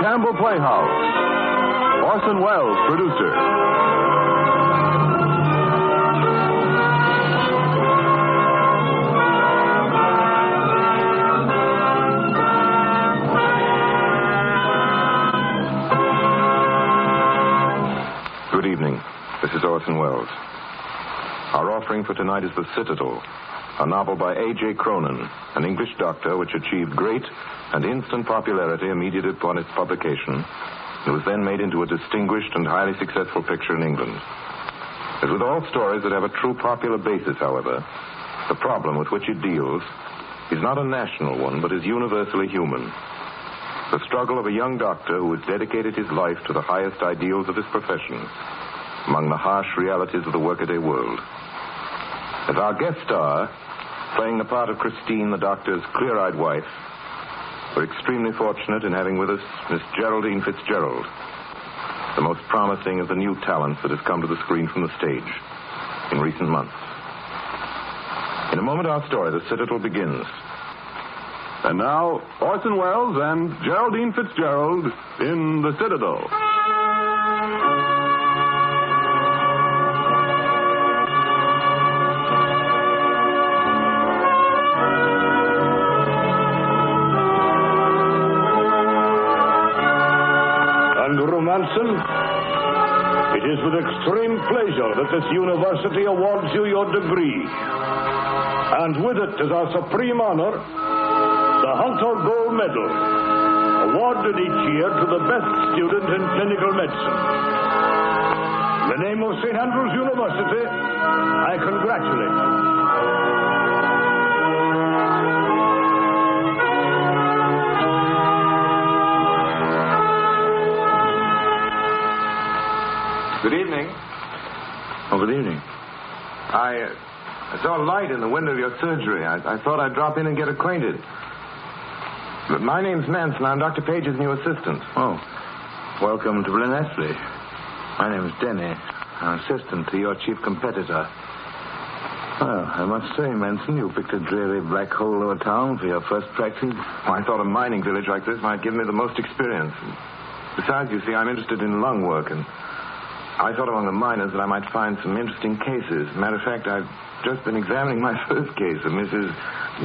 Campbell Playhouse. Orson Welles, producer. Good evening. This is Orson Welles. Our offering for tonight is The Citadel, a novel by A.J. Cronin, an English doctor which achieved great and instant popularity immediately upon its publication. It was then made into a distinguished and highly successful picture in England. As with all stories that have a true popular basis, however, the problem with which it deals is not a national one, but is universally human. The struggle of a young doctor who has dedicated his life to the highest ideals of his profession among the harsh realities of the workaday world. As our guest star, playing the part of Christine, the doctor's clear-eyed wife, we're extremely fortunate in having with us Miss Geraldine Fitzgerald, the most promising of the new talents that has come to the screen from the stage in recent months. In a moment, our story, The Citadel, begins. And now, Orson Welles and Geraldine Fitzgerald in The Citadel. It is with extreme pleasure that this university awards you your degree. And with it, as our supreme honor, the Hunter Gold Medal, awarded each year to the best student in clinical medicine. In the name of St. Andrews University, I congratulate you. Good evening. Oh, good evening. I saw a light in the window of your surgery. I thought I'd drop in and get acquainted. But my name's Manson. I'm Dr. Page's new assistant. Oh, welcome to Blenhesley. My name's Denny. I'm assistant to your chief competitor. Well, I must say, Manson, you picked a dreary black hole of a town for your first practice. Oh, I thought a mining village like this might give me the most experience. Besides, you see, I'm interested in lung work, and I thought among the miners that I might find some interesting cases. Matter of fact, I've just been examining my first case of Mrs.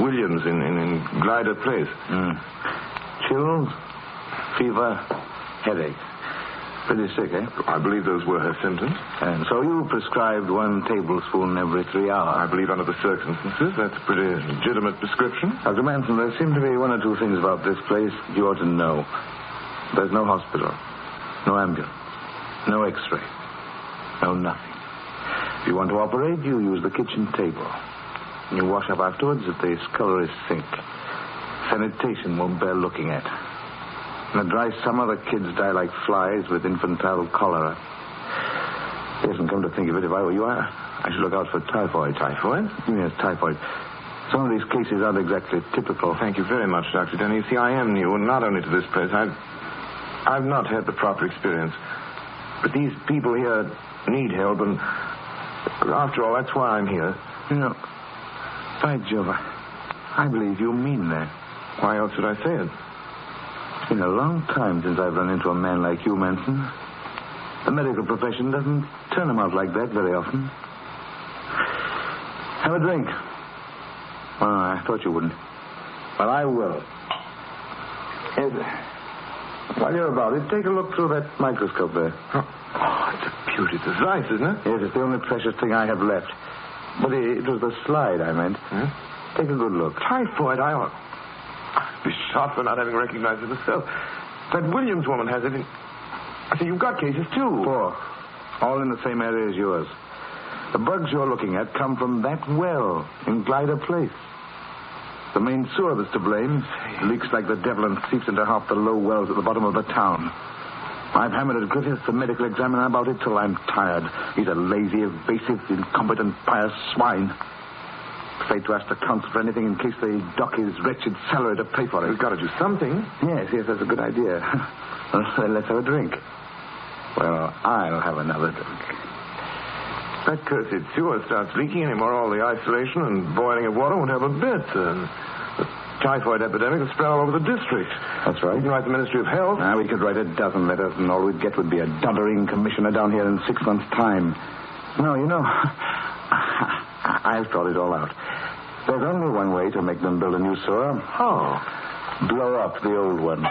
Williams in Glider Place. Chills, fever, headache. Pretty sick, eh? I believe those were her symptoms. And so you prescribed 1 tablespoon every 3 hours. I believe under the circumstances, that's a pretty legitimate prescription. Dr. Manson, there seem to be 1 or 2 things about this place you ought to know. There's no hospital, no ambulance, no x-ray. No, nothing. If you want to operate, you use the kitchen table. You wash up afterwards at the scullery sink. Sanitation won't bear looking at. In the dry summer, the kids die like flies with infantile cholera. Yes, and come to think of it, if I were you, I should look out for typhoid. Typhoid? Yes, typhoid. Some of these cases aren't exactly typical. Thank you very much, Dr. Denny. You see, I am new, and not only to this place. I've not had the proper experience. But these people here need help, and after all, that's why I'm here. You know, by Jove, I believe you mean that. Why else would I say it? It's been a long time since I've run into a man like you, Manson. The medical profession doesn't turn them out like that very often. Have a drink. Oh, I thought you wouldn't. But I will. While you're about it, take a look through that microscope there. Oh, it's a beauty. It's nice, isn't it? Yes, it's the only precious thing I have left. But it was the slide I meant. Hmm? Take a good look. Typhoid, I'd be shot for not having recognized it myself. That Williams woman has it. I say, you've got cases, too. 4. All in the same area as yours. The bugs you're looking at come from that well in Glider Place. The main sewer that's to blame leaks like the devil and seeps into half the low wells at the bottom of the town. I've hammered at Griffiths, the medical examiner, about it till I'm tired. He's a lazy, evasive, incompetent, pious swine. Afraid to ask the council for anything in case they dock his wretched salary to pay for it. We've got to do something. Yes, that's a good idea. Well, then let's have a drink. Well, I'll have another drink. That cursed sewer starts leaking anymore. All the isolation and boiling of water won't help a bit. The typhoid epidemic has spread all over the district. That's right. We can write the Ministry of Health. We could write a dozen letters, and all we'd get would be a doddering commissioner down here in 6 months' time. No, I've thought it all out. There's only one way to make them build a new sewer. How? Blow up the old one.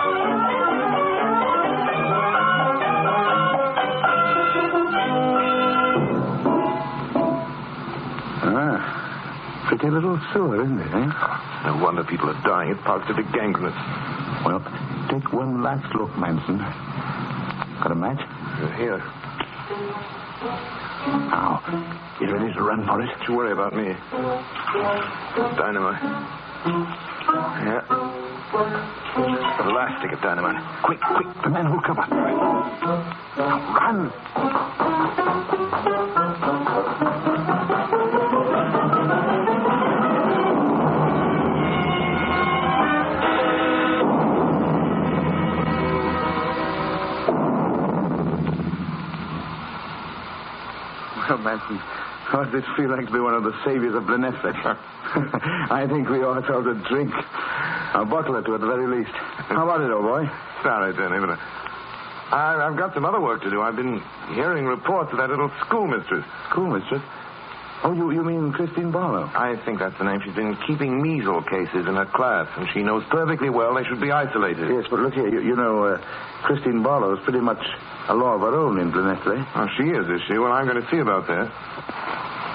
Pretty little sewer, isn't it, eh? No wonder people are dying. It's positive gangrenous. Well, take one last look, Manson. Got a match? Here. Now, you ready to run for it? Don't you worry about me. Dynamite. Yeah. A last stick of dynamite. Quick. The man will cover. Now, run. Well, Manson, how does it feel like to be one of the saviors of Blenheim? I think we owe ourselves a drink. A bottle or two at the very least. How about it, old boy? Sorry, Denny, but I've got some other work to do. I've been hearing reports of that little schoolmistress. Schoolmistress? Oh, you mean Christine Barlow? I think that's the name. She's been keeping measles cases in her class, and she knows perfectly well they should be isolated. Yes, but look here, Christine Barlow is pretty much a law of her own in Blenheim. Oh, she is she? Well, I'm going to see about that.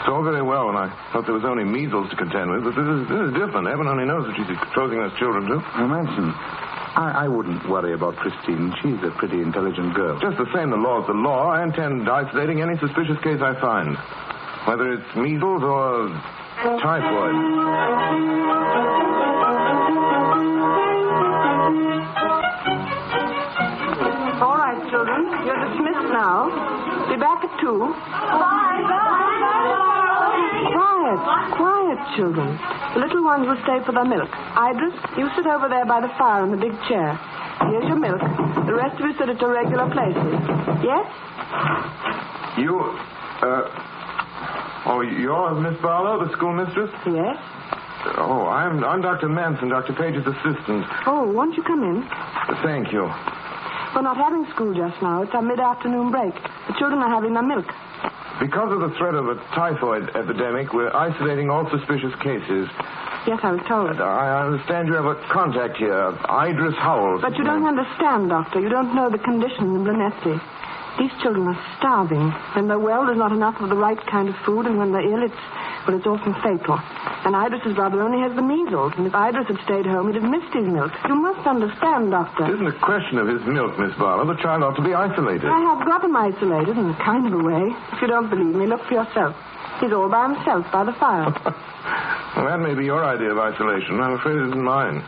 It's all very well, and I thought there was only measles to contend with, but this is different. Heaven only knows what she's exposing those children to. Now, Manson, I wouldn't worry about Christine. She's a pretty intelligent girl. Just the same, the law's the law. I intend isolating any suspicious case I find, whether it's measles or typhoid. All right, children. You're dismissed now. Be back at 2. Quiet, children. The little ones will stay for their milk. Idris, you sit over there by the fire in the big chair. Here's your milk. The rest of you sit at your regular places. Yes? You're Miss Barlow, the schoolmistress? Yes. Oh, I'm Dr. Manson, Dr. Page's assistant. Oh, won't you come in? Thank you. We're not having school just now. It's our mid-afternoon break. The children are having their milk. Because of the threat of a typhoid epidemic, we're isolating all suspicious cases. Yes, I was told. I understand you have a contact here, Idris Howells. But you don't understand, Doctor. You don't know the conditions in Blenheim. These children are starving. When they're well, there's not enough of the right kind of food, and when they're ill, it's often fatal. And Idris's brother only has the measles, and if Idris had stayed home, he'd have missed his milk. You must understand, Doctor. It isn't a question of his milk, Miss Barlow. The child ought to be isolated. I have got him isolated in a kind of a way. If you don't believe me, look for yourself. He's all by himself by the fire. Well, that may be your idea of isolation. I'm afraid it isn't mine.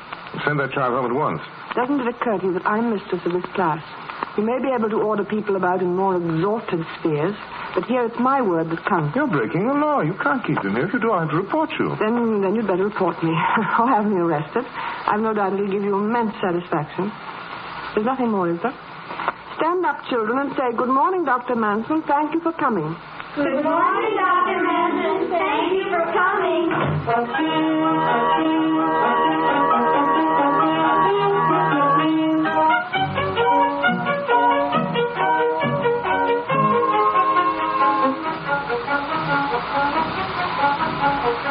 Send that child home at once. Doesn't it occur to you that I'm mistress of this class? You may be able to order people about in more exalted spheres, but here it's my word that counts. You're breaking the law. You can't keep him here. If you do, I have to report you. Then you'd better report me. Or have me arrested. I've no doubt it'll give you immense satisfaction. There's nothing more, is there? Stand up, children, and say, "Good morning, Dr. Manson. Thank you for coming." Good morning, Dr. Manson. Thank you for coming.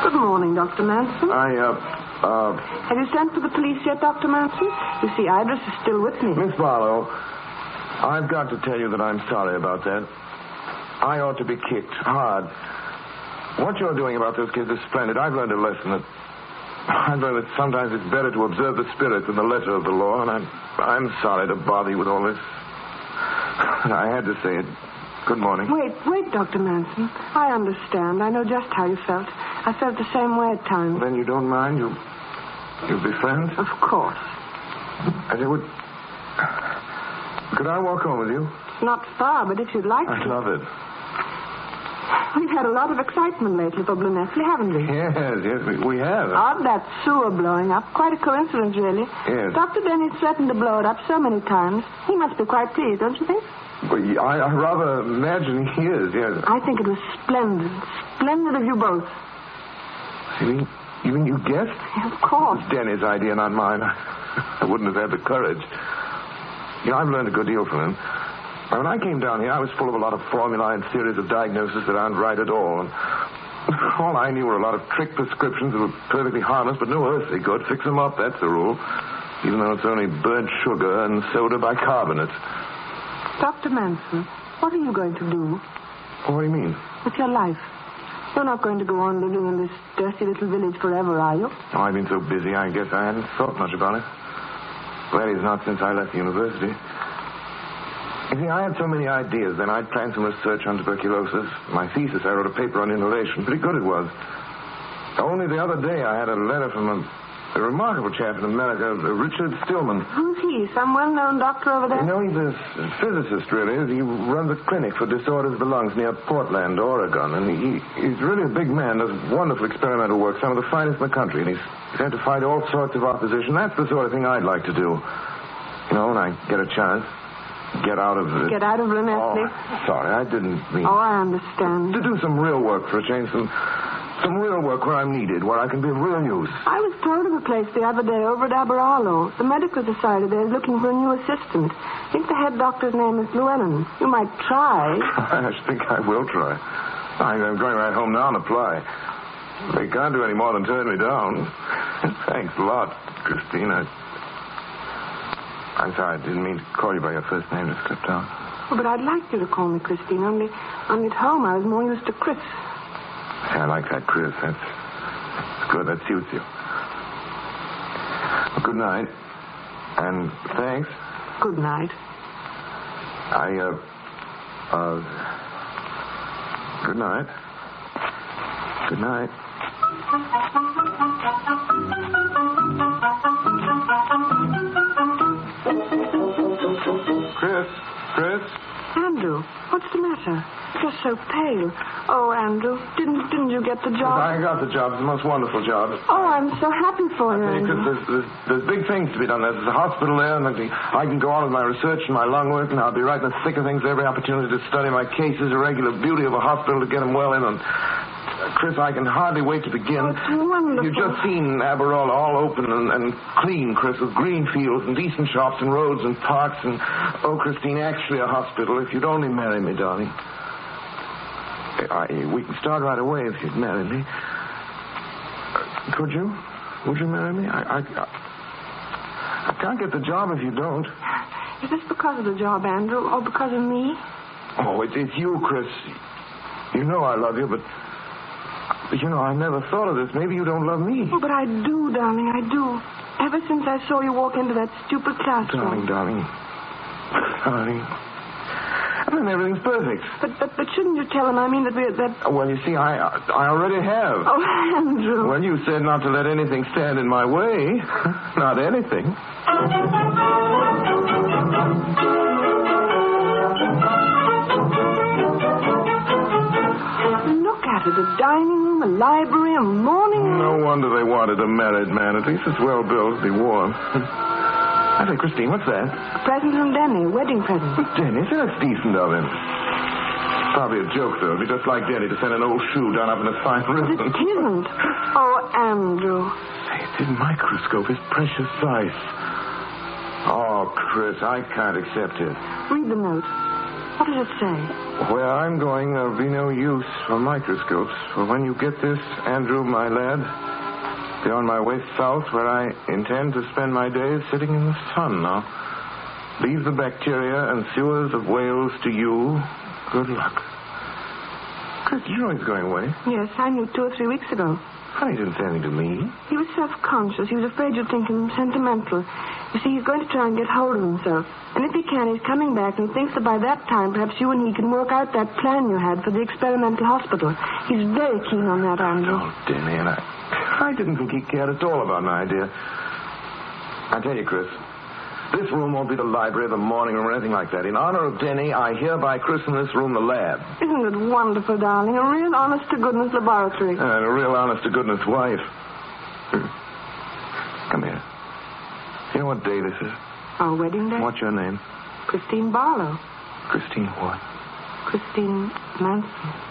Good morning, Dr. Manson. Have you sent for the police yet, Dr. Manson? You see, Idris is still with me. Miss Barlow, I've got to tell you that I'm sorry about that. I ought to be kicked hard. What you're doing about those kids is splendid. I've learned a lesson that sometimes it's better to observe the spirit than the letter of the law, and I'm sorry to bother you with all this. I had to say it. Good morning. Wait, Dr. Manson. I understand. I know just how you felt. I felt the same way at times. Then you don't mind? You'll be friends? Of course. Could I walk home with you? Not far, but if you'd like to. I'd love it. We've had a lot of excitement lately for Blue Nestle, haven't we? Yes, we have. Odd, that sewer blowing up. Quite a coincidence, really. Yes. Dr. Denny's threatened to blow it up so many times. He must be quite pleased, don't you think? Well, I rather imagine he is, yes. I think it was splendid. Splendid of you both. You mean you guessed? Of course. It's Denny's idea, not mine. I wouldn't have had the courage. I've learned a good deal from him. When I came down here, I was full of a lot of formulae and theories of diagnosis that aren't right at all. And all I knew were a lot of trick prescriptions that were perfectly harmless, but no earthly good. Fix them up, that's the rule. Even though it's only burnt sugar and soda bicarbonate. Dr. Manson, what are you going to do? What do you mean? With your life. You're not going to go on living in this dirty little village forever, are you? Oh, I've been so busy, I guess I hadn't thought much about it. Well, it's not since I left the university. You see, I had so many ideas then. I'd planned some research on tuberculosis. My thesis, I wrote a paper on inhalation. Pretty good it was. Only the other day I had a letter from a remarkable chap in America, Richard Stillman. Who's he? Some well-known doctor over there? He's a physicist, really. He runs a clinic for disorders of the lungs near Portland, Oregon. And he's really a big man, does wonderful experimental work, some of the finest in the country. And he's had to fight all sorts of opposition. That's the sort of thing I'd like to do. When I get a chance. Get out of it. Get out of Blue Nestle? Oh, sorry, I didn't mean... Oh, I understand. To do some real work for a change, some real work where I'm needed, where I can be of real use. I was told of a place the other day over at Aberalo. The medical society there is looking for a new assistant. I think the head doctor's name is Llewellyn. You might try. I think I will try. I'm going right home now and apply. They can't do any more than turn me down. Thanks a lot, Christine. I'm sorry, I didn't mean to call you by your first name. Just slipped out. Oh, but I'd like you to call me Christine. Only at home I was more used to Chris. I like that, Chris. That's good. That suits you. Well, good night. And thanks. Good night. Good night. Good night. Chris? Andrew, what's the matter? You're so pale. Oh, Andrew, didn't you get the job? I got the job. It's the most wonderful job. Oh, I'm so happy for you, Andrew. There's big things to be done. There's a hospital there, and I can go on with my research and my lung work, and I'll be right in the thick of things. Every opportunity to study my cases, a regular beauty of a hospital to get them well in. And Chris, I can hardly wait to begin. Oh, it's wonderful. You've just seen Aberall all open and clean, Chris, with green fields and decent shops and roads and parks and, Christine, actually a hospital. If you'd only marry me, darling. We can start right away if you'd marry me. Could you? Would you marry me? I can't get the job if you don't. Is this because of the job, Andrew, or because of me? Oh, it's you, Chris. You know I love you, but I never thought of this. Maybe you don't love me. Oh, but I do, darling, I do. Ever since I saw you walk into that stupid classroom. Darling. And everything's perfect. But shouldn't you tell him? I mean that... Well, you see, I already have. Oh, Andrew. Well, you said not to let anything stand in my way. Not anything. Look at it. A dining room, a library, a morning room. No wonder they wanted a married man. At least it's well built to be warm. I say, Christine, what's that? A present from Denny, a wedding present. Denny? That's decent of him. Probably a joke, though. It'd be just like Denny to send an old shoe done up in a fine ribbon. It isn't. Oh, Andrew. Say, it's in microscope. It's precious ice. Oh, Chris, I can't accept it. Read the note. What does it say? Where I'm going, there'll be no use for microscopes. For when you get this, Andrew, my lad, be on my way south, where I intend to spend my days sitting in the sun now. Leave the bacteria and sewers of Wales to you. Good luck. Chris, did you know he's going away? Yes, I knew 2 or 3 weeks ago. He didn't say anything to me. He was self-conscious. He was afraid you'd think him sentimental. You see, he's going to try and get hold of himself. And if he can, he's coming back and he thinks that by that time, perhaps you and he can work out that plan you had for the experimental hospital. He's very keen on that, Andrew. Oh, Denny, and I didn't think he cared at all about my idea. I tell you, Chris, This room won't be the library or the morning room or anything like that. In honor of Denny, I hereby christen this room the lab. Isn't it wonderful, darling? A real honest-to-goodness laboratory. And a real honest-to-goodness wife. Come here. You know what day this is? Our wedding day? What's your name? Christine Barlow. Christine what? Christine Manson.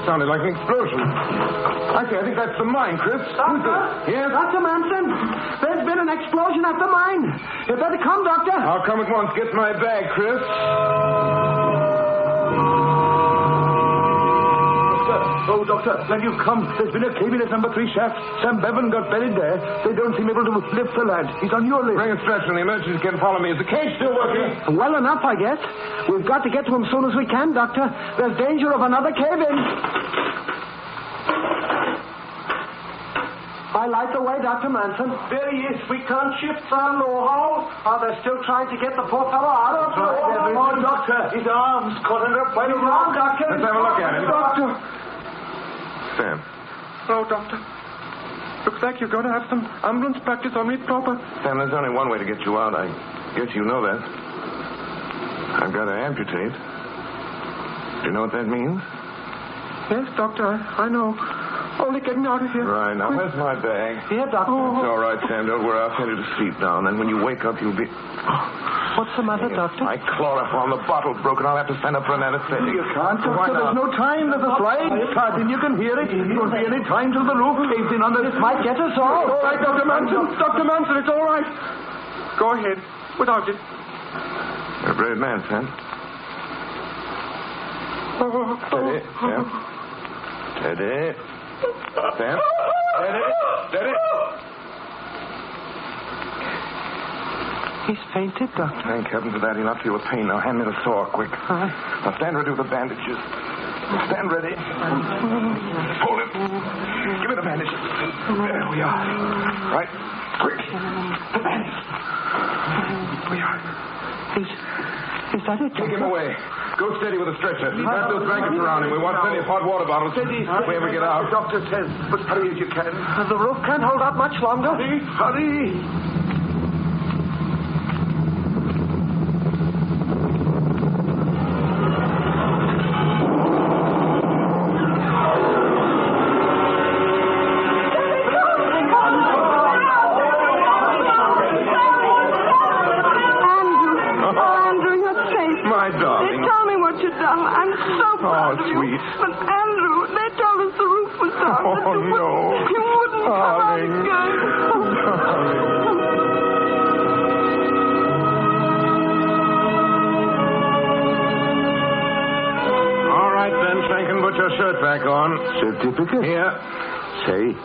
Sounded like an explosion. I think that's the mine, Chris. Doctor? Yes? Dr. Manson, there's been an explosion at the mine. You better come, Doctor. I'll come at once. Get my bag, Chris. Doctor, when you've come, there's been a cave-in at number 3 shaft. Sam Bevan got buried there. They don't seem able to lift the lad. He's on your list. Bring a stretcher and the emergency can follow me. Is the cage still working? Well enough, I guess. We've got to get to him as soon as we can, Doctor. There's danger of another cave-in. I light the way, Dr. Manson. There he is. We can't shift Sam Lowhall. They're still trying to get the poor fellow out of the water. Oh, Doctor. His arm's caught under a plate of rock, Doctor. Let's have a look at him. Doctor. Sam. Hello, Doctor. Looks like you're going to have some ambulance practice on me proper. Sam, there's only one way to get you out. I guess you know that. I've got to amputate. Do you know what that means? Yes, Doctor, I know. Only get me out of here. Right. Now, where's my bag? Here, Doctor. It's all right, Sam. Don't worry. I'll send you to sleep now. And then when you wake up, you'll be... What's the matter, Doctor? My chloroform, the bottle's broken. I'll have to send up for an anesthetic. You can't, Doctor. Why not? There's no time. There's a slide starting. You can hear it. It won't be any time till the roof caves in on us. This might get us all. All right, Dr. Manson. Dr. Manson, it's all right. Go ahead. Without it. You're a brave man, Sam. Steady, Sam. Steady. Sam. Steady. Steady. He's fainted, Doctor. Thank heaven for that. He'll not feel the pain. Now, hand me the saw, quick. Now, stand ready with the bandages. Stand ready. Hold him. Give me the bandages. There we are. Right. Quick. The bandages. We are. Is that it, Take him away. Go steady with the stretcher. Wrap those blankets around him. We want plenty of hot water bottles. Steady. If we ever get out. The doctor says, but hurry as you can. The roof can't hold up much longer. Hurry. I'm so proud of you. Sweet. But, Andrew, they told us the roof was down. Oh, no. You wouldn't come out again. All right, then, Shankin, put your shirt back on. Certificate? Here. Say.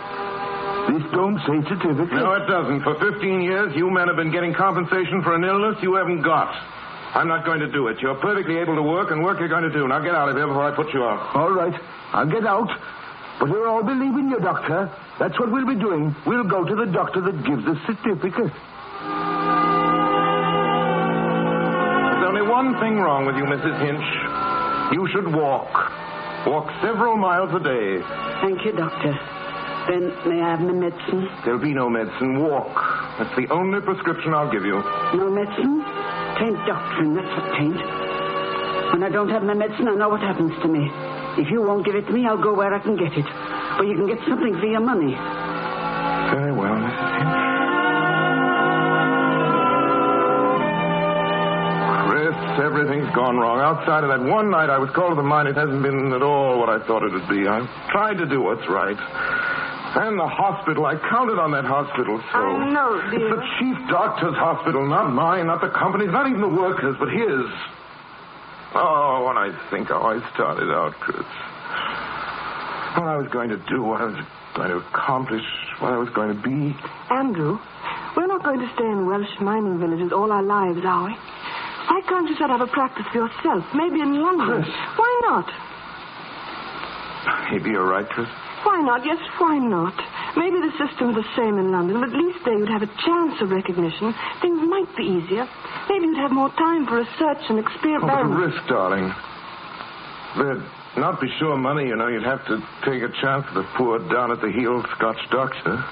This don't say certificate. No, it doesn't. For 15 years, you men have been getting compensation for an illness you haven't got. I'm not going to do it. You're perfectly able to work, and work you're going to do. Now get out of here before I put you out. All right. I'll get out. But we'll all be leaving you, Doctor. That's what we'll be doing. We'll go to the doctor that gives the certificate. There's only one thing wrong with you, Mrs. Hinch. You should walk. Walk several miles a day. Thank you, Doctor. Then may I have my medicine? There'll be no medicine. Walk. That's the only prescription I'll give you. No medicine? Tain't doctrine, that's what tain't. When I don't have my medicine, I know what happens to me. If you won't give it to me, I'll go where I can get it. Or you can get something for your money. Very well, Mrs. Hinch. Chris, everything's gone wrong. Outside of that one night I was called to the mine, it hasn't been at all what I thought it would be. I've tried to do what's right. And the hospital. I counted on that hospital, so... I know, dear. It's the chief doctor's hospital, not mine, not the company's, not even the workers, but his. Oh, when I think how I started out, Chris. What I was going to do, what I was going to accomplish, what I was going to be. Andrew, we're not going to stay in Welsh mining villages all our lives, are we? Why can't you set up a practice for yourself? Maybe in London. Chris. Why not? Maybe you're right, Chris. Why not? Yes, why not? Maybe the system's the same in London, but at least there you'd have a chance of recognition. Things might be easier. Maybe you'd have more time for research and experiment. Oh, the risk, darling. There'd not be sure money, you know. You'd have to take a chance with a poor, down-at-the-heel Scotch doctor.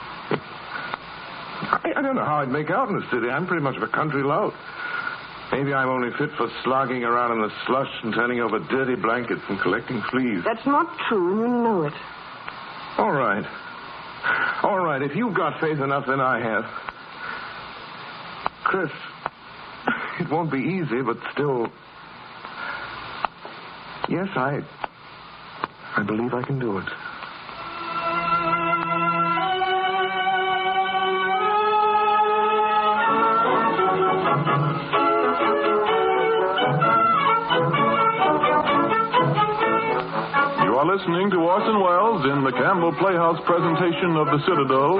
I don't know how I'd make out in the city. I'm pretty much of a country lout. Maybe I'm only fit for slogging around in the slush and turning over dirty blankets and collecting fleas. That's not true, and you know it. All right. All right, if you've got faith enough, then I have. Chris, it won't be easy, but still... Yes, I believe I can do it. Listening to Orson Welles in the Campbell Playhouse presentation of The Citadel,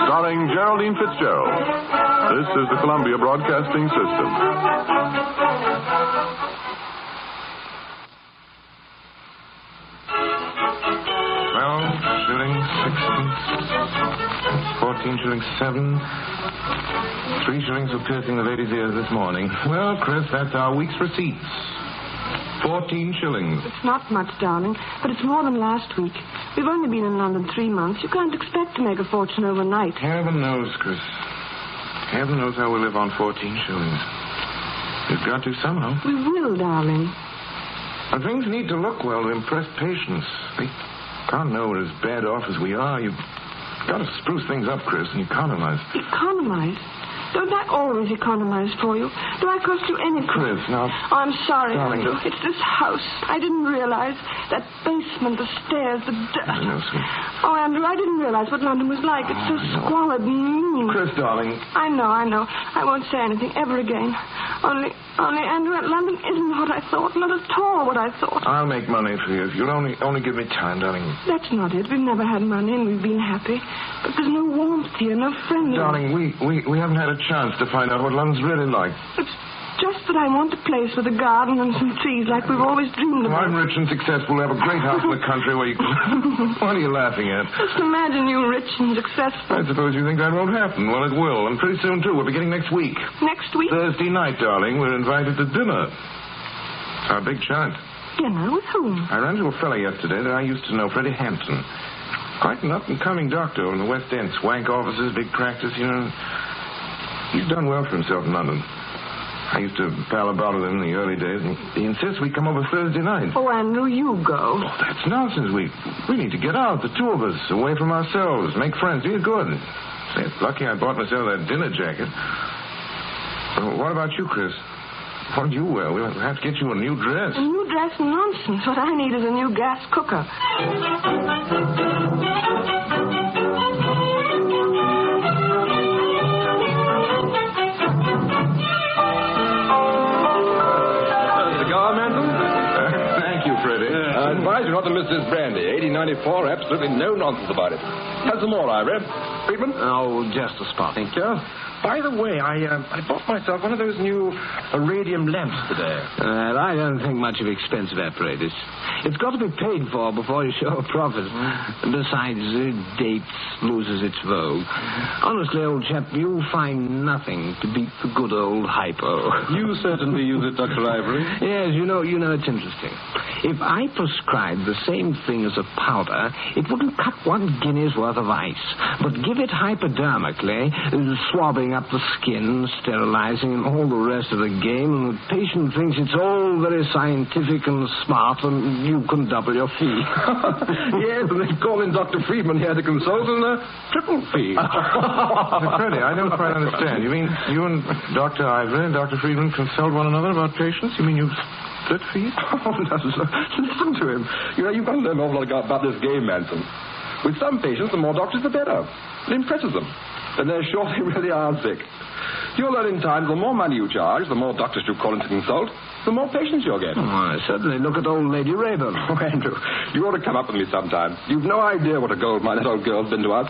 starring Geraldine Fitzgerald. This is the Columbia Broadcasting System. $12 shillings, 16, 14 shillings, 7. 3 shillings for piercing the lady's ears this morning. Well, Chris, that's our week's receipts. 14 shillings. It's not much, darling, but it's more than last week. We've only been in London 3 months. You can't expect to make a fortune overnight. Heaven knows, Chris. Heaven knows how we'll live on 14 shillings. We've got to somehow. We will, darling. And things need to look well to impress patients. They can't know we're as bad off as we are. You've got to spruce things up, Chris, and economize. Economize? Don't I always economize for you? Do I cost you anything? Chris, now... Oh, I'm sorry, darling. Andrew. It's this house. I didn't realize. That basement, the stairs, the dirt. I know, sweet. Oh, Andrew, I didn't realize what London was like. It's so squalid and mean. Chris, darling. I know. I won't say anything ever again. Only, Andrew, London isn't what I thought. Not at all what I thought. I'll make money for you if you'll only give me time, darling. That's not it. We've never had money and we've been happy. But there's no warmth here, no friendliness. Darling, we haven't had a chance to find out what London's really like. It's just that I want a place with a garden and some trees like we've always dreamed about. I'm rich and successful. I have a great house in the country where you can... What are you laughing at? Just imagine you rich and successful. I suppose you think that won't happen. Well, it will. And pretty soon, too. We're beginning next week. Next week? Thursday night, darling. We're invited to dinner. It's our big chance. Dinner? With whom? I ran into a fellow yesterday that I used to know, Freddie Hampton. Quite an up-and-coming doctor in the West End. Swank offices, big practice, you know. He's done well for himself in London. I used to pal about with him in the early days, and he insists we come over Thursday night. Oh, Andrew, you go. Oh, that's nonsense. We need to get out, the two of us, away from ourselves, make friends. Be good. Say, it's lucky I bought myself that dinner jacket. What about you, Chris? What do you wear? We'll have to get you a new dress. A new dress? Nonsense. What I need is a new gas cooker. I advise you not to miss this brandy. 1894, absolutely no nonsense about it. Have some more, Ira. Friedman? Oh, just a spot. Thank you. By the way, I bought myself one of those new radium lamps today. I don't think much of expensive apparatus. It's got to be paid for before you show a profit. Besides, dates loses its vogue. Honestly, old chap, you'll find nothing to beat the good old hypo. You certainly use it, Dr. Ivory. Yes, you know, it's interesting. If I prescribed the same thing as a powder, it wouldn't cut 1 guinea's worth of ice. But give it hypodermically, swabbing up the skin, sterilizing, and all the rest of the game, and the patient thinks it's all very scientific and smart, and you can double your fee. Yes, and they call in Dr. Friedman here to consult, and triple fee. Freddie, I don't quite understand. You mean you and Dr. Ivory and Dr. Friedman consult one another about patients? You mean you split fees? Oh, no, listen to him. You know, you've got to learn an awful lot about this game, Manson. With some patients, the more doctors, the better. It impresses them. And they're sure they really are sick. You'll learn in time, the more money you charge, the more doctors you call in to consult, the more patients you'll get. Oh, I certainly look at old Lady Rayburn. Oh, Andrew, you ought to come up with me sometime. You've no idea what a gold mine that old girl's been to us.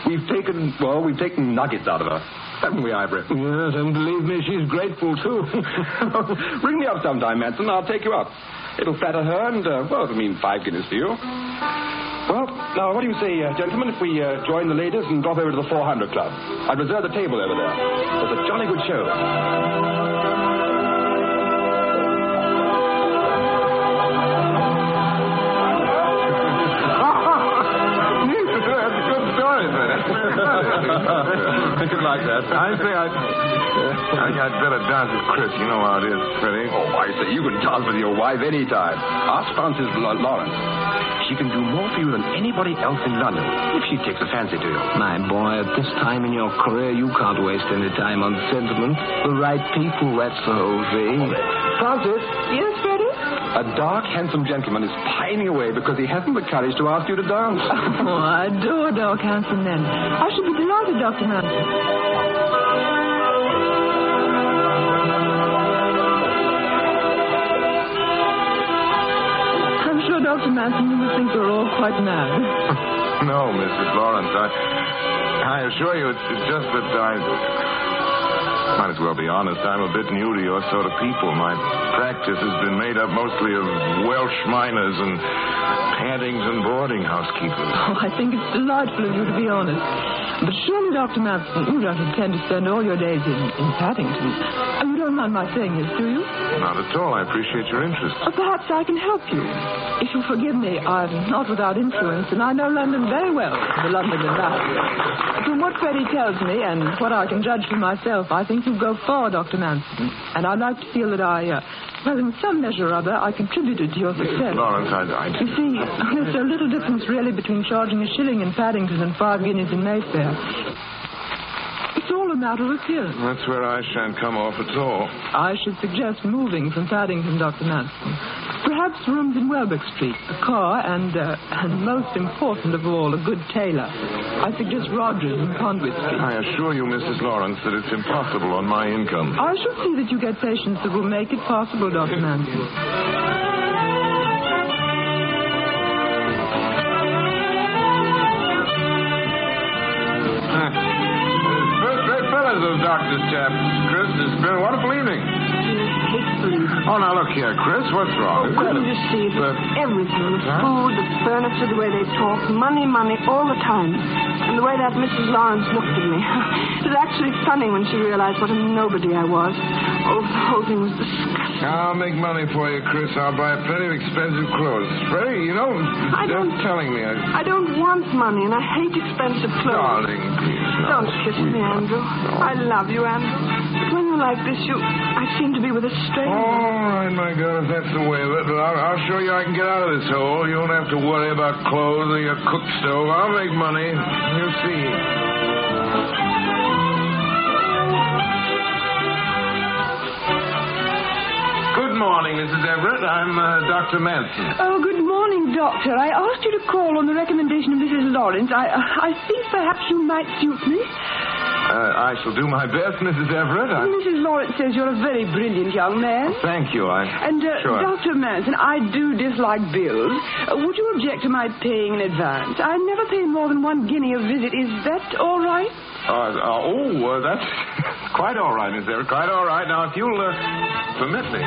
We've taken nuggets out of her. Haven't we, Ivory? Yes, and believe me, she's grateful, too. Ring me up sometime, Manson. I'll take you up. It'll flatter her, and, it'll mean 5 guineas to you. Well, Now, what do you say, gentlemen, if we join the ladies and drop over to the 400 Club? I've reserved the table over there. There's a jolly good show. Think it like that. I think I'd better dance with Chris. You know how it is, Freddie. Oh, I say, you can dance with your wife any time. Ask Frances Lawrence. She can do more for you than anybody else in London, if she takes a fancy to you. My boy, at this time in your career, you can't waste any time on sentiment. The right people, that's the whole thing. Frances? Yes, Freddie? A dark, handsome gentleman is pining away because he hasn't the courage to ask you to dance. Oh, I adore dark, handsome men. I should be delighted, Dr. Manson. Dr. Manson, you would think we're all quite mad. No, Mrs. Lawrence. I assure you, it's just that I might as well be honest. I'm a bit new to your sort of people. My practice has been made up mostly of Welsh miners and paddings and boarding housekeepers. Oh, I think it's delightful of you to be honest. But surely, Dr. Manson, you don't intend to spend all your days in Paddington. Oh, you don't mind my saying this, do you? Not at all. I appreciate your interest. Perhaps I can help you. If you'll forgive me, I'm not without influence, and I know London very well, the London ambassador. From what Freddie tells me, and what I can judge for myself, I think you go far, Dr. Manson. And I'd like to feel that well, in some measure or other, I contributed to your success. Lawrence, You see, there's so little difference really between charging a shilling in Paddington and 5 guineas in Mayfair. It's all a matter of appearance. That's where I shan't come off at all. I should suggest moving from Paddington, Dr. Manson. Perhaps rooms in Welbeck Street, a car, and most important of all, a good tailor. I suggest Rogers in Conduit Street. I assure you, Mrs. Lawrence, that it's impossible on my income. I shall see that you get patients that will make it possible, Dr. Manson. Those doctors, chaps. Chris, it's been a wonderful evening. Oh, now look here, Chris. What's wrong? Couldn't you see that everything, the food, the furniture, the way they talk, money, all the time. And the way that Mrs. Lawrence looked at me. It was actually funny when she realized what a nobody I was. Oh, the whole thing was disgusting. I'll make money for you, Chris. I'll buy plenty of expensive clothes. Freddie, you know, they're telling me I don't want money, and I hate expensive clothes. Darling, please. Don't kiss me, Andrew. I love you, Andrew. But when you're like this, I seem to be with a stranger. All right, my girl, if that's the way of it. But I'll show you I can get out of this hole. You don't have to worry about clothes or your cook stove. I'll make money. You'll see. Good morning, Mrs. Everett. I'm Dr. Manson. Oh, good morning, Doctor. I asked you to call on the recommendation of Mrs. Lawrence. I think perhaps you might suit me. I shall do my best, Mrs. Everett. Mrs. Lawrence says you're a very brilliant young man. Thank you. Sure. Dr. Manson, I do dislike bills. Would you object to my paying in advance? I never pay more than 1 guinea a visit. Is that all right? That's quite all right, Miss Everett. Quite all right. Now, if you'll permit me.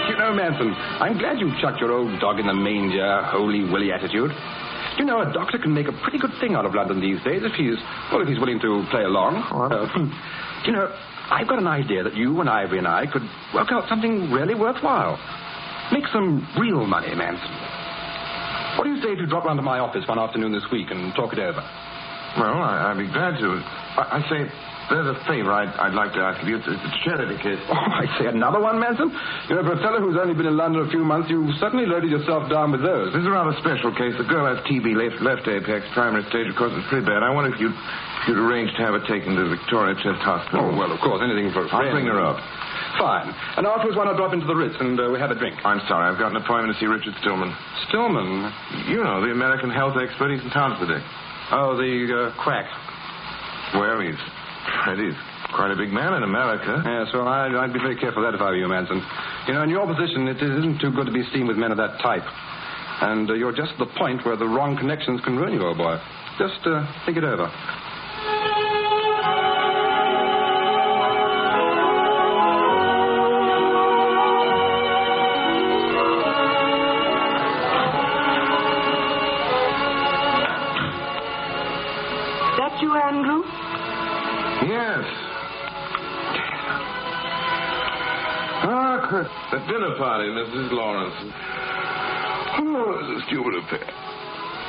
You know, Manson, I'm glad you chucked your old dog in the manger, holy willy attitude. You know, a doctor can make a pretty good thing out of London these days if he's willing to play along. You know, I've got an idea that you and Ivory and I could work out something really worthwhile. Make some real money, Manson. What do you say if you drop round to my office one afternoon this week and talk it over? Well, I'd be glad to. I say, there's a favor I'd like to ask of you. It's a charity case. Oh, I say, another one, Manson? You know, for a fellow who's only been in London a few months, you've certainly loaded yourself down with those. This is a rather special case. The girl has TB, left apex, primary stage. Of course, it's pretty bad. I wonder if you'd arrange to have her taken to Victoria Chest Hospital. Oh, well, of course, anything for a friend. I'll bring her up. Fine. And afterwards, why not drop into the Ritz and we have a drink? I'm sorry. I've got an appointment to see Richard Stillman. Stillman? You know, the American health expert. He's in town today. Oh, the quack. Well, he's quite a big man in America. Yes, well, I'd be very careful of that if I were you, Manson. You know, in your position, it isn't too good to be seen with men of that type. And you're just at the point where the wrong connections can ruin you, old boy. Just think it over. Yes. Ah, Chris. The dinner party, Mrs. Lawrence. Oh, it was a stupid affair.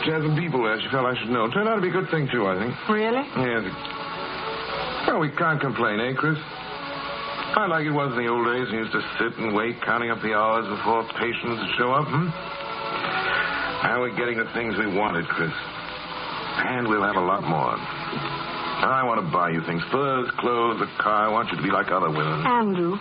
She had some people there she felt I should know. Turned out to be a good thing, too, I think. Really? Yes. Well, we can't complain, eh, Chris? Not like it was in the old days. We used to sit and wait, counting up the hours before patients would show up, Now we're getting the things we wanted, Chris. And we'll have a lot more. I want to buy you things. Furs, clothes, a car. I want you to be like other women. Andrew,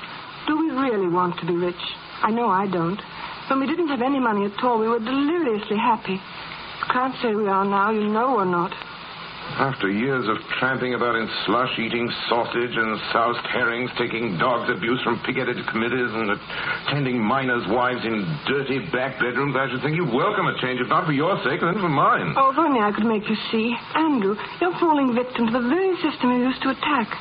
do we really want to be rich? I know I don't. When we didn't have any money at all, we were deliriously happy. You can't say we are now. You know we're not. After years of tramping about in slush, eating sausage and soused herrings, taking dogs' abuse from pig-headed committees, and attending miners' wives in dirty back bedrooms, I should think you'd welcome a change, if not for your sake, then for mine. Oh, if only I could make you see. Andrew, you're falling victim to the very system you used to attack.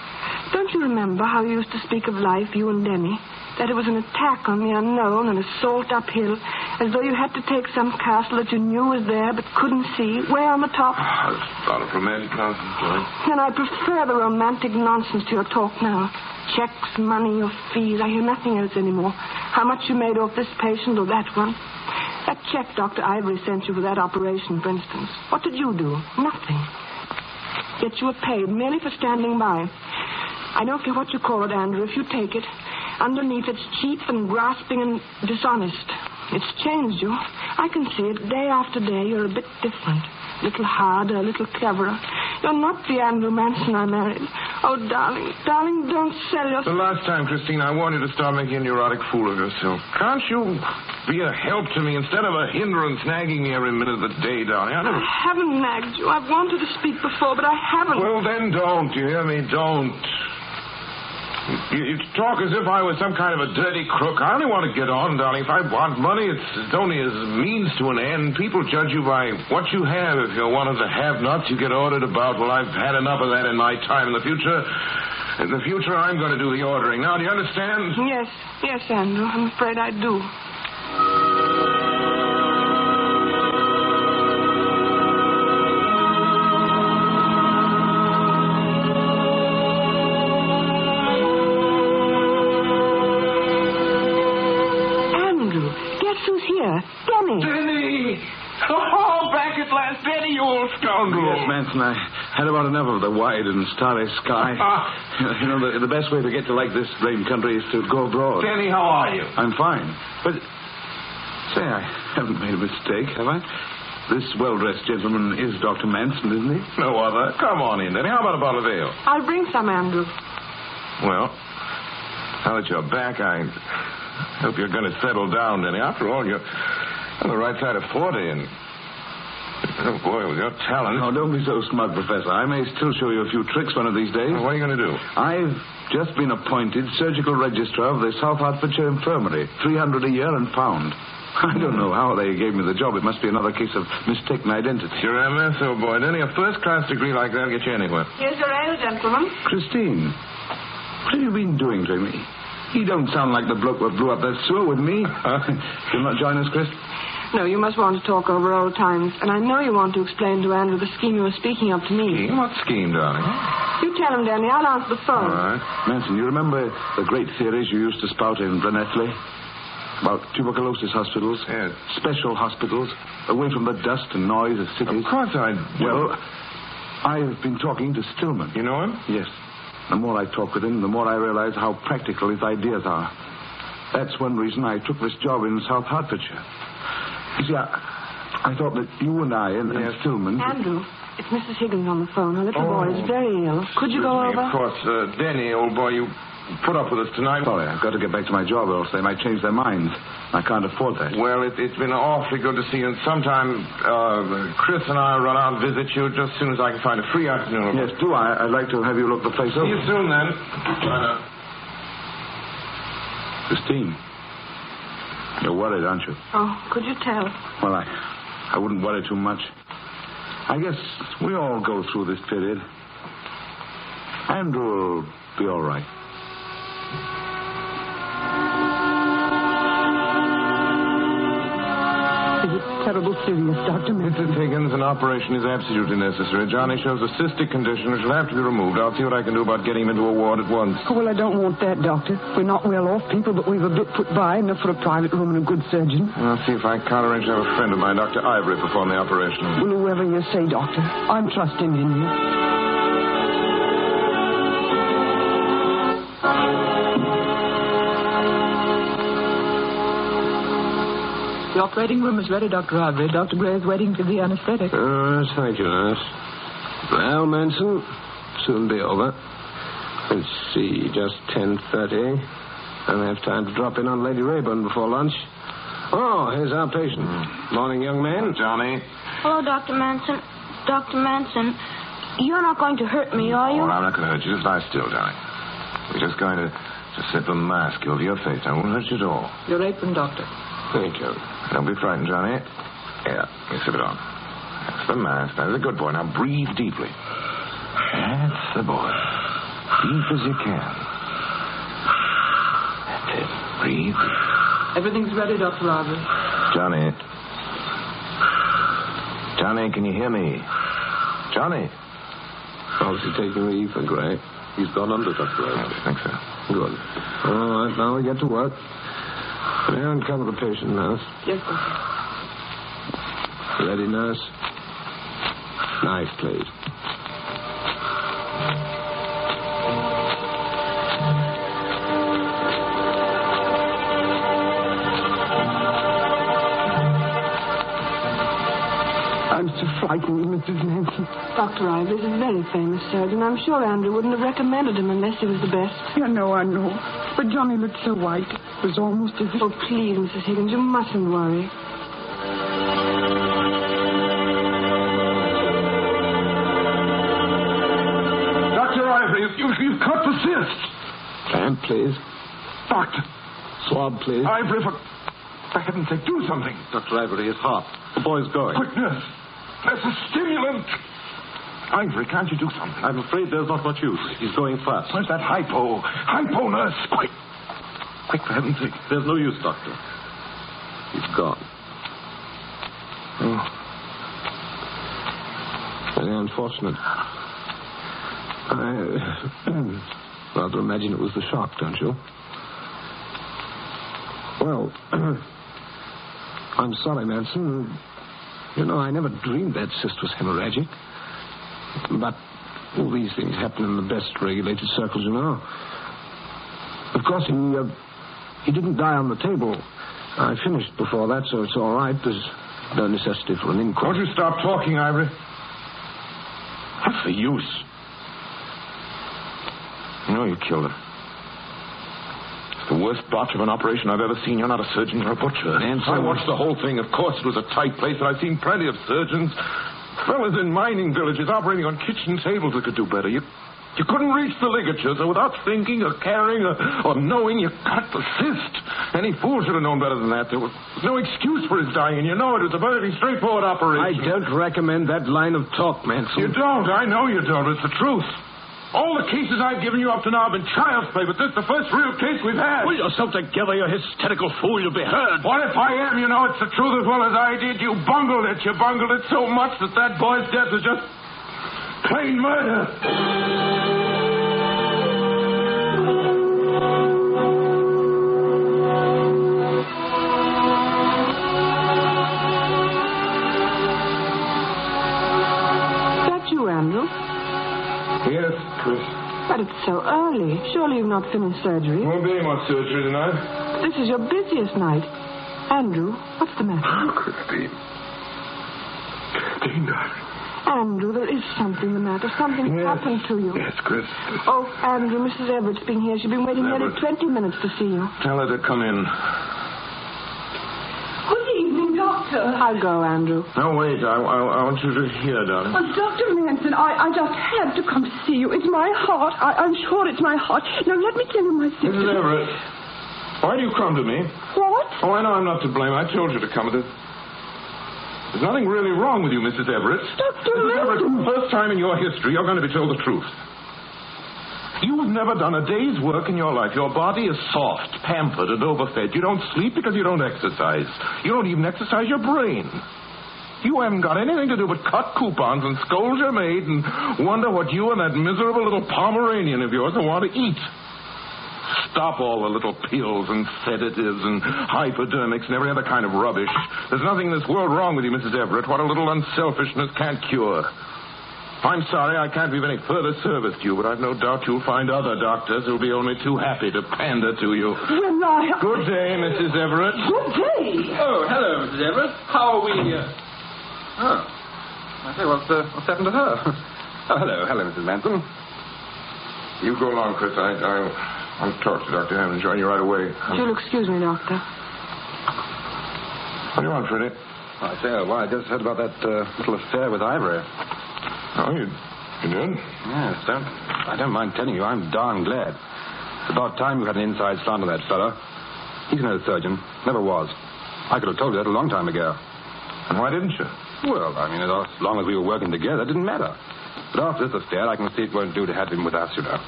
Don't you remember how you used to speak of life, you and Denny? That it was an attack on the unknown, an assault uphill, as though you had to take some castle that you knew was there but couldn't see, way on the top. Oh, it's a lot of romantic nonsense, Joy. Then I prefer the romantic nonsense to your talk now. Checks, money, or fees. I hear nothing else anymore. How much you made off this patient or that one. That check Dr. Ivory sent you for that operation, for instance. What did you do? Nothing. Yet you were paid merely for standing by. I don't care what you call it, Andrew. If you take it, underneath it's cheap and grasping and dishonest. It's changed you. I can see it. Day after day, you're a bit different. A little harder, a little cleverer. You're not the Andrew Manson I married. Oh, darling, darling, don't sell yourself. The last time, Christine, I wanted to start making a neurotic fool of yourself. Can't you be a help to me instead of a hindrance nagging me every minute of the day, darling? I haven't nagged you. I've wanted to speak before, but I haven't. Well, then don't. You hear me? Don't. You talk as if I was some kind of a dirty crook. I only want to get on, darling. If I want money, it's only as a means to an end. People judge you by what you have. If you're one of the have-nots, you get ordered about. Well, I've had enough of that in my time. In the future, I'm going to do the ordering. Now, do you understand? Yes, Andrew. I'm afraid I do. Denny! Oh, back at last, Denny, you old scoundrel. Yes, Manson, I had about enough of the wide and starry sky. You know, the best way to get to like this rain country is to go abroad. Denny, how are you? I'm fine. But, say, I haven't made a mistake, have I? This well-dressed gentleman is Dr. Manson, isn't he? No other. Come on in, Denny. How about a bottle of ale? I'll bring some, Andrew. Well, now that you're back, I hope you're going to settle down, Denny. After all, you're on the right side of 40, and oh, boy, with your talent. Oh, don't be so smug, Professor. I may still show you a few tricks one of these days. Well, what are you going to do? I've just been appointed surgical registrar of the South Hertfordshire Infirmary. $300 a year and pound. I don't know how they gave me the job. It must be another case of mistaken identity. You're a mess, old boy. Denny, a first-class degree like that will get you anywhere. Here's your ale, gentlemen. Christine, what have you been doing to me? You don't sound like the bloke that blew up that sewer with me. You'll not join us, Chris? No, you must want to talk over old times. And I know you want to explain to Andrew the scheme you were speaking of to me. Scheme? What scheme, darling? You tell him, Danny. I'll answer the phone. All right. Manson, you remember the great theories you used to spout in Blenethley? About tuberculosis hospitals? Yes. Special hospitals, away from the dust and noise of cities? Of course I do. Well, I've been talking to Stillman. You know him? Yes. The more I talk with him, the more I realize how practical his ideas are. That's one reason I took this job in South Hertfordshire. You see, I thought that you and I and Stillman... Andrew, it's Mrs. Higgins on the phone. Her little boy is very ill. Could you go over? Of course. Denny, old boy, you put up with us tonight. Sorry, I've got to get back to my job, or else they might change their minds. I can't afford that. Well, it's been awfully good to see you. And sometime Chris and I will run out and visit you just as soon as I can find a free afternoon. Yes, do I? I'd like to have you look the place over. See you soon, then. Christine, you're worried, aren't you? Oh, could you tell? Well, I wouldn't worry too much. I guess we all go through this period. Andrew will be all right. Is it terrible serious, Dr. Manson? Mrs. Higgins, an operation is absolutely necessary. Johnny shows a cystic condition which will have to be removed. I'll see what I can do about getting him into a ward at once. Oh, well, I don't want that, Doctor. We're not well-off people, but we've a bit put by, enough for a private room and a good surgeon. I'll see if I can't arrange to have a friend of mine, Dr. Ivory, perform the operation. Well, whoever you say, Doctor, I'm trusting in you. The operating room is ready, Dr. Ivory. Dr. Gray is waiting for the anesthetic. Yes, thank you, nurse. Well, Manson, soon be over. Let's see, just 10:30. I'll have time to drop in on Lady Rayburn before lunch. Oh, here's our patient. Morning, young man. Johnny. Hello, Dr. Manson. Dr. Manson, you're not going to hurt me, are you? Oh, I'm not going to hurt you. Just lie still, Johnny. We're just going to slip a mask over your face. I won't hurt you at all. Your apron, Doctor. Thank you. Don't be frightened, Johnny. Yeah, you slip it on. That's the mask. That's a good boy. Now breathe deeply. That's the boy. Deep as you can. That's it. Breathe. Everything's ready, Dr. Ivory. Johnny. Johnny, can you hear me? Johnny. How's he taking the ether, Gray? He's gone under, Dr. Ivory. I think so. Good. All right, now we get to work. May I uncover the patient, nurse? Yes, Doctor. Ready, nurse? Knife, please. I'm so frightened, Mrs. Manson. Dr. Ivory is a very famous surgeon. I'm sure Andrew wouldn't have recommended him unless he was the best. I know. But Johnny looked so white. It was almost as if... Oh, please, Mrs. Higgins, you mustn't worry. Dr. Ivory, you've cut the cyst. Clamp, please. Doctor. Swab, please. Ivory, for heaven's sake, do something. Dr. Ivory is hot. The boy's going. Quick, nurse. That's a stimulant. Ivory, can't you do something? I'm afraid there's not much use. He's going fast. Where's that hypo? Hypo, nurse. Quick. Quick, for heaven's sake. There's no use, Doctor. He's gone. Oh. Very unfortunate. I rather imagine it was the shock, don't you? Well, I'm sorry, Manson. You know, I never dreamed that cyst was hemorrhagic. But all these things happen in the best regulated circles, you know. Of course, he didn't die on the table. I finished before that, so it's all right. There's no necessity for an inquest. Won't you stop talking, Ivory? What's the use? No, you killed her. It's the worst botch of an operation I've ever seen. You're not a surgeon, you're a butcher. I watched the whole thing. Of course it was a tight place, and I've seen plenty of surgeons. Fellas in mining villages operating on kitchen tables that could do better. You couldn't reach the ligatures, so without thinking or caring or knowing, you cut the cyst. Any fool should have known better than that. There was no excuse for his dying, and you know it was a very straightforward operation. I don't recommend that line of talk, Manson. You don't. I know you don't. It's the truth. All the cases I've given you up to now have been child's play, but this is the first real case we've had. Pull yourself together, you hysterical fool. You'll be heard. What if I am? You know it's the truth as well as I did. You bungled it. You bungled it so much that boy's death is just plain murder. Is that you, Andrew? Yes, Chris. But it's so early. Surely you've not finished surgery. Won't be any more surgery tonight. This is your busiest night. Andrew, what's the matter? Oh, Christine. Christine, darling. Andrew, there is something the matter. Something happened to you. Yes, Chris. Oh, Andrew, Mrs. Everett's been here. She's been waiting nearly 20 minutes to see you. Tell her to come in. Good evening, Doctor. I'll go, Andrew. No, wait. I want you to hear, darling. Well, Dr. Manson, I just had to come to see you. It's my heart. I'm sure it's my heart. Now, let me tell you my secret. Mrs. Everett, why do you come to me? What? Oh, I know I'm not to blame. I told you to come. There's nothing really wrong with you, Mrs. Everett. Dr. Mrs. Everett, Manson. for the first time in your history, you're going to be told the truth. You've never done a day's work in your life. Your body is soft, pampered, and overfed. You don't sleep because you don't exercise. You don't even exercise your brain. You haven't got anything to do but cut coupons and scold your maid and wonder what you and that miserable little Pomeranian of yours will want to eat. Stop all the little pills and sedatives and hypodermics and every other kind of rubbish. There's nothing in this world wrong with you, Mrs. Everett. What a little unselfishness can't cure. I'm sorry I can't be of any further service to you, but I've no doubt you'll find other doctors who'll be only too happy to pander to you. Well, Good day, Mrs. Everett. Good day. Oh, hello, Mrs. Everett. How are we? Oh. I say, what's happened to her? Oh, hello, Mrs. Manson. You go along, Chris. I'll talk to Dr. Hammond. Join you right away. You'll excuse me, Doctor. What do you want, Freddie? I say, I just heard about that little affair with Ivory. Oh, you did? Yes, I don't mind telling you, I'm darn glad. It's about time you had an inside slant on that fellow. He's no surgeon. Never was. I could have told you that a long time ago. And why didn't you? Well, I mean, as long as we were working together, it didn't matter. But after this affair, I can see it won't do to have him with us, you know.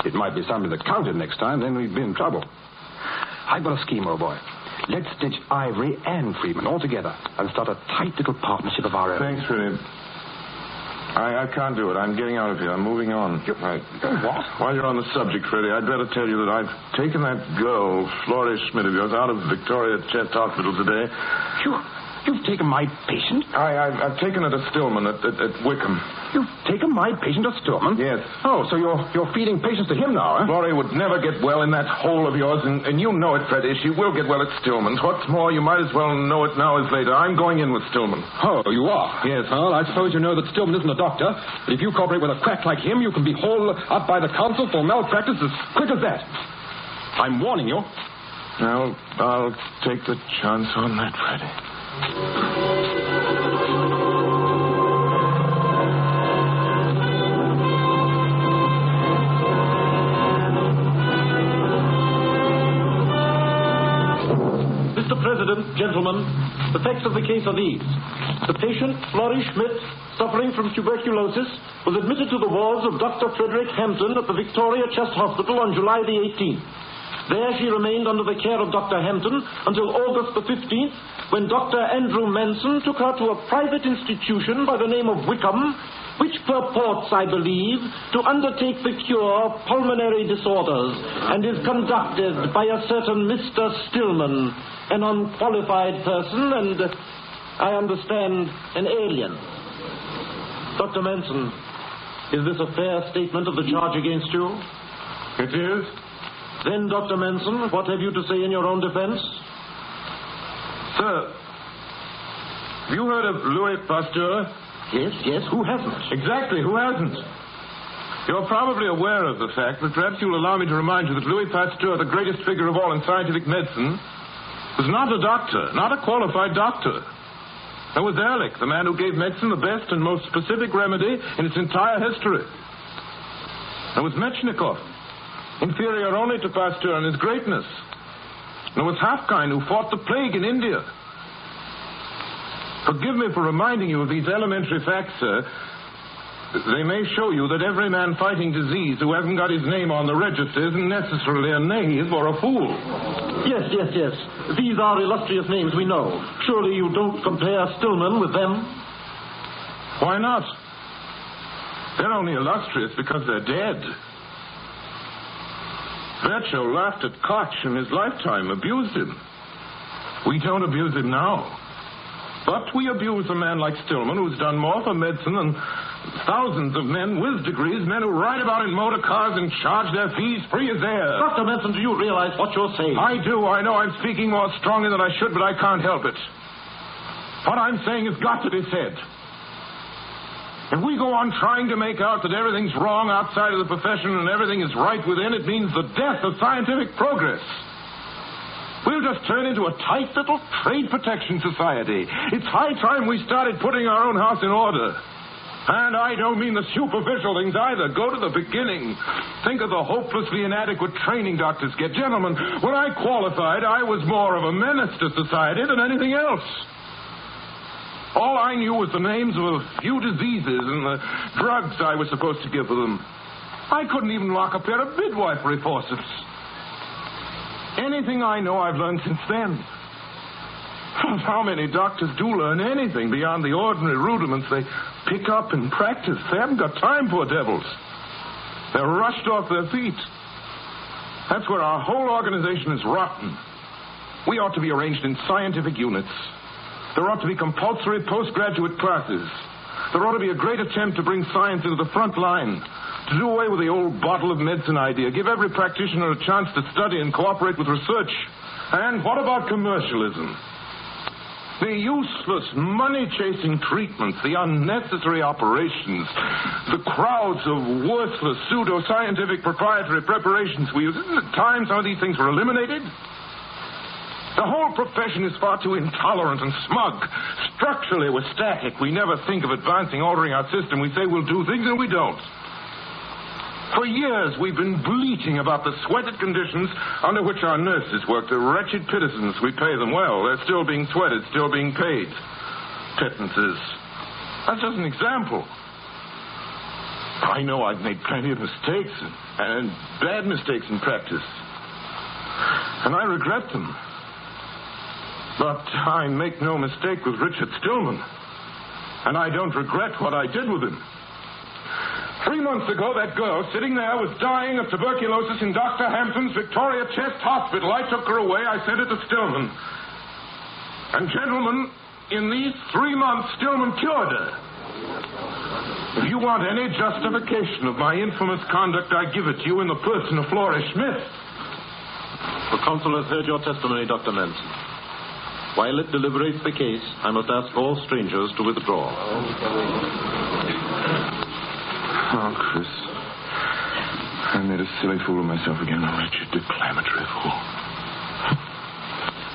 It might be something that counted next time, then we'd be in trouble. I've got a scheme, old boy. Let's stitch Ivory and Freeman all together and start a tight little partnership of our own. Thanks, Freddie. I can't do it. I'm getting out of here. I'm moving on. What? While you're on the subject, Freddie, I'd better tell you that I've taken that girl, Florrie Schmidt of yours, out of Victoria Chest Hospital today. You've taken my patient? I've taken her to Stillman at Wickham. You've taken my patient to Stillman? Yes. Oh, so you're feeding patients to him now, eh? Florrie would never get well in that hole of yours, and you know it, Freddie. She will get well at Stillman's. What's more, you might as well know it now as later. I'm going in with Stillman. Oh, you are? Yes. Well, I suppose you know that Stillman isn't a doctor, but if you cooperate with a crack like him, you can be hauled up by the council for malpractice as quick as that. I'm warning you. I'll take the chance on that, Freddie. Mr. President, gentlemen, the facts of the case are these. The patient, Florrie Schmidt, suffering from tuberculosis, was admitted to the wards of Dr. Frederick Hampton at the Victoria Chest Hospital on July the 18th. There she remained under the care of Dr. Hampton until August the 15th, when Dr. Andrew Manson took her to a private institution by the name of Wickham, which purports, I believe, to undertake the cure of pulmonary disorders and is conducted by a certain Mr. Stillman, an unqualified person and, I understand, an alien. Dr. Manson, is this a fair statement of the charge against you? It is. Then, Dr. Manson, what have you to say in your own defense? Sir, have you heard of Louis Pasteur? Yes, who hasn't? Exactly, who hasn't? You're probably aware of the fact, but perhaps you'll allow me to remind you that Louis Pasteur, the greatest figure of all in scientific medicine, was not a doctor, not a qualified doctor. There was Ehrlich, the man who gave medicine the best and most specific remedy in its entire history. There was Metchnikoff, inferior only to Pasteur in his greatness. There was Hafkind, who fought the plague in India. Forgive me for reminding you of these elementary facts, sir. They may show you that every man fighting disease who hasn't got his name on the register isn't necessarily a knave or a fool. Yes. These are illustrious names, we know. Surely you don't compare Stillman with them? Why not? They're only illustrious because they're dead. Virchow laughed at Koch in his lifetime, abused him. We don't abuse him now. But we abuse a man like Stillman, who's done more for medicine than thousands of men with degrees, men who ride about in motor cars and charge their fees free as air. Dr. Manson, do you realize what you're saying? I do. I know I'm speaking more strongly than I should, but I can't help it. What I'm saying has got to be said. If we go on trying to make out that everything's wrong outside of the profession and everything is right within, it means the death of scientific progress. We'll just turn into a tight little trade protection society. It's high time we started putting our own house in order. And I don't mean the superficial things either. Go to the beginning. Think of the hopelessly inadequate training doctors get. Gentlemen, when I qualified, I was more of a menace to society than anything else. All I knew was the names of a few diseases and the drugs I was supposed to give for them. I couldn't even lock a pair of midwifery forceps. Anything I know I've learned since then. How many doctors do learn anything beyond the ordinary rudiments they pick up and practice? They haven't got time, poor devils. They're rushed off their feet. That's where our whole organization is rotten. We ought to be arranged in scientific units. There ought to be compulsory postgraduate classes. There ought to be a great attempt to bring science into the front line, to do away with the old bottle of medicine idea, give every practitioner a chance to study and cooperate with research. And what about commercialism? The useless, money-chasing treatments, the unnecessary operations, the crowds of worthless, pseudo-scientific proprietary preparations we use. Isn't it time some of these things were eliminated? The whole profession is far too intolerant and smug. Structurally, we're static. We never think of advancing, altering our system. We say we'll do things, and we don't. For years, we've been bleating about the sweated conditions under which our nurses work, the wretched pittance we pay them well. They're still being sweated, still being paid. Pittances. That's just an example. I know I've made plenty of mistakes and bad mistakes in practice. And I regret them. But I make no mistake with Richard Stillman. And I don't regret what I did with him. 3 months ago, that girl sitting there was dying of tuberculosis in Dr. Hampton's Victoria Chest Hospital. I took her away. I sent her to Stillman. And, gentlemen, in these 3 months, Stillman cured her. If you want any justification of my infamous conduct, I give it to you in the person of Flora Schmidt. The counsel has heard your testimony, Dr. Manson. While it deliberates the case, I must ask all strangers to withdraw. Oh, Chris. I made a silly fool of myself again, a wretched, declamatory fool.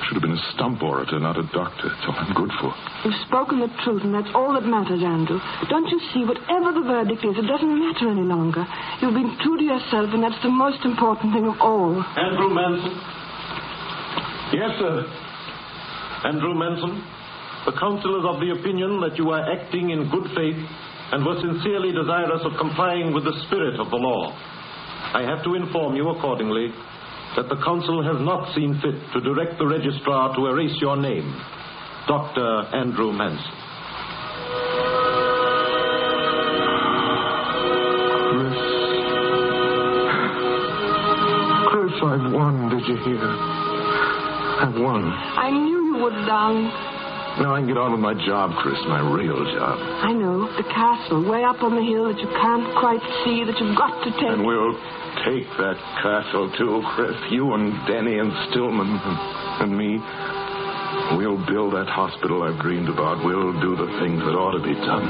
Should have been a stump orator, not a doctor. It's all I'm good for. You've spoken the truth, and that's all that matters, Andrew. Don't you see, whatever the verdict is, it doesn't matter any longer. You've been true to yourself, and that's the most important thing of all. Andrew Manson? Yes, sir. Andrew Manson, the counsel is of the opinion that you are acting in good faith and were sincerely desirous of complying with the spirit of the law. I have to inform you accordingly that the counsel has not seen fit to direct the registrar to erase your name, Dr. Andrew Manson. Chris, I've won, did you hear? I've won. I knew you would, darling. Now I can get on with my job, Chris, my real job. I know. The castle, way up on the hill that you can't quite see, that you've got to take. And we'll take that castle, too, Chris. You and Denny and Stillman and me. We'll build that hospital I've dreamed about. We'll do the things that ought to be done.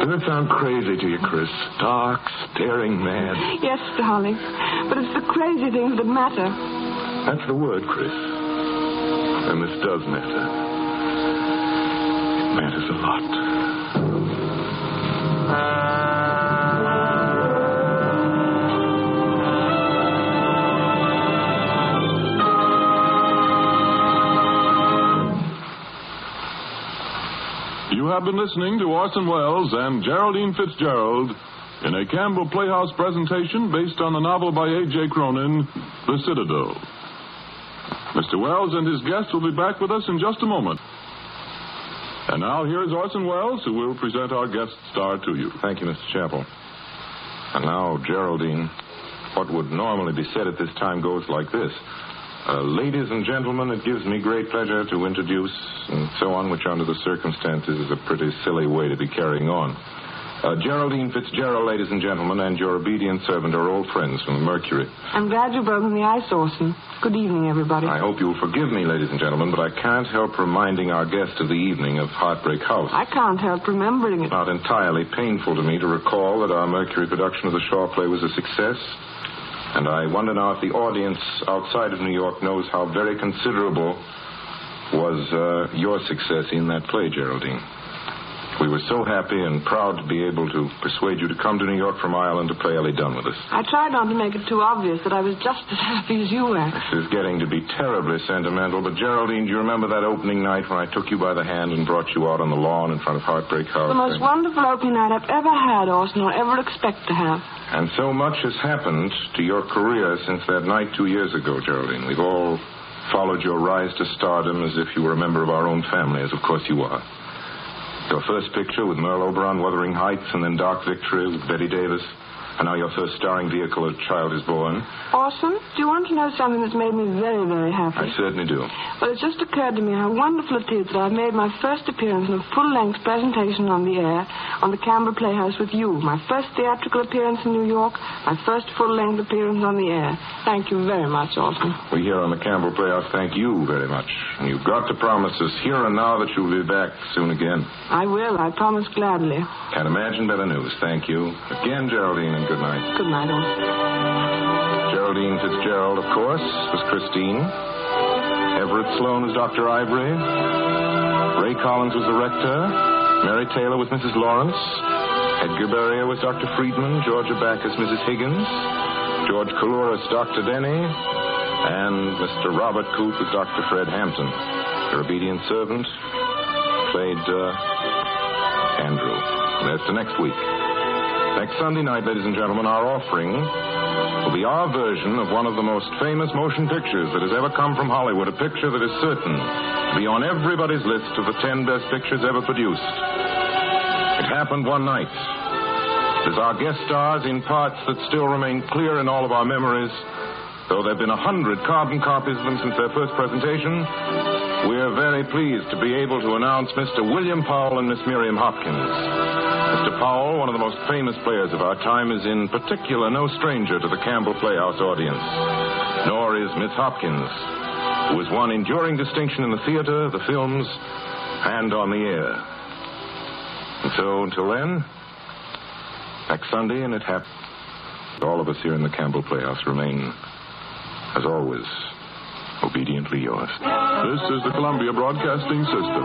Does it sound crazy to you, Chris? Stark, staring mad? Yes, darling. But it's the crazy things that matter. That's the word, Chris. And this does matter. It matters a lot. You have been listening to Orson Welles and Geraldine Fitzgerald in a Campbell Playhouse presentation based on the novel by A.J. Cronin, The Citadel. Mr. Welles and his guests will be back with us in just a moment. And now here's Orson Welles, who will present our guest star to you. Thank you, Mr. Chappell. And now, Geraldine, what would normally be said at this time goes like this. Ladies and gentlemen, it gives me great pleasure to introduce, and so on, which under the circumstances is a pretty silly way to be carrying on. Geraldine Fitzgerald, ladies and gentlemen, and your obedient servant are old friends from the Mercury. I'm glad you broke the ice, Orson. Good evening, everybody. I hope you'll forgive me, ladies and gentlemen, but I can't help reminding our guest of the evening of Heartbreak House. I can't help remembering it. It's not entirely painful to me to recall that our Mercury production of the Shaw play was a success. And I wonder now if the audience outside of New York knows how very considerable was your success in that play, Geraldine. We were so happy and proud to be able to persuade you to come to New York from Ireland to play Ellie Dunn with us. I tried not to make it too obvious that I was just as happy as you were. This is getting to be terribly sentimental, but Geraldine, do you remember that opening night when I took you by the hand and brought you out on the lawn in front of Heartbreak House? The most wonderful opening night I've ever had, Orson, or ever expect to have. And so much has happened to your career since that night 2 years ago, Geraldine. We've all followed your rise to stardom as if you were a member of our own family, as of course you are. Your first picture with Merle Oberon, Wuthering Heights, and then Dark Victory with Betty Davis. And now your first starring vehicle, A Child is Born. Orson, do you want to know something that's made me very, very happy? I certainly do. Well, it's just occurred to me how wonderful it is that I've made my first appearance in a full-length presentation on the air on the Campbell Playhouse with you. My first theatrical appearance in New York, my first full-length appearance on the air. Thank you very much, Orson. We here on the Campbell Playhouse thank you very much. And you've got to promise us here and now that you'll be back soon again. I will. I promise gladly. Can't imagine better news. Thank you. Again, Geraldine, and good night. Good night, Orson. Geraldine Fitzgerald, of course, was Christine. Everett Sloan was Dr. Ivory. Ray Collins was the rector. Mary Taylor was Mrs. Lawrence. Edgar Barrier was Dr. Friedman. Georgia Backus, Mrs. Higgins. George Coulouris, Dr. Denny. And Mr. Robert Coote was Dr. Fred Hampton. Your obedient servant played Andrew. And that's the next week. Next Sunday night, ladies and gentlemen, our offering will be our version of one of the most famous motion pictures that has ever come from Hollywood, a picture that is certain to be on everybody's list of the 10 best pictures ever produced. It happened one night. As our guest stars in parts that still remain clear in all of our memories, though there have been 100 carbon copies of them since their first presentation, we are very pleased to be able to announce Mr. William Powell and Miss Miriam Hopkins. Mr. Powell, one of the most famous players of our time, is in particular no stranger to the Campbell Playhouse audience. Nor is Miss Hopkins, who has won enduring distinction in the theater, the films, and on the air. And so, until then, next Sunday, and it happens, all of us here in the Campbell Playhouse remain, as always, obediently yours. This is the Columbia Broadcasting System.